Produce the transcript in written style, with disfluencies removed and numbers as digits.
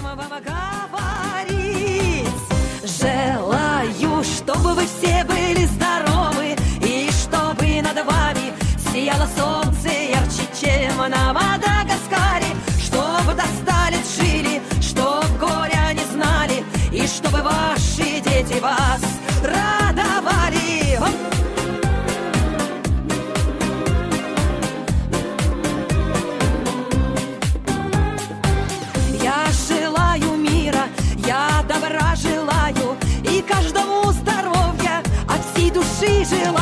Вам говорить. Желаю, чтобы вы все были здоровы, и чтобы над вами сияло солнце ярче, чем на Мадагаскаре, чтобы до 100 лет жили, чтоб горя не знали, и чтобы ваши дети вас радовали. Я желаю мира, я добра желаю, и каждому здоровья от всей души желаю.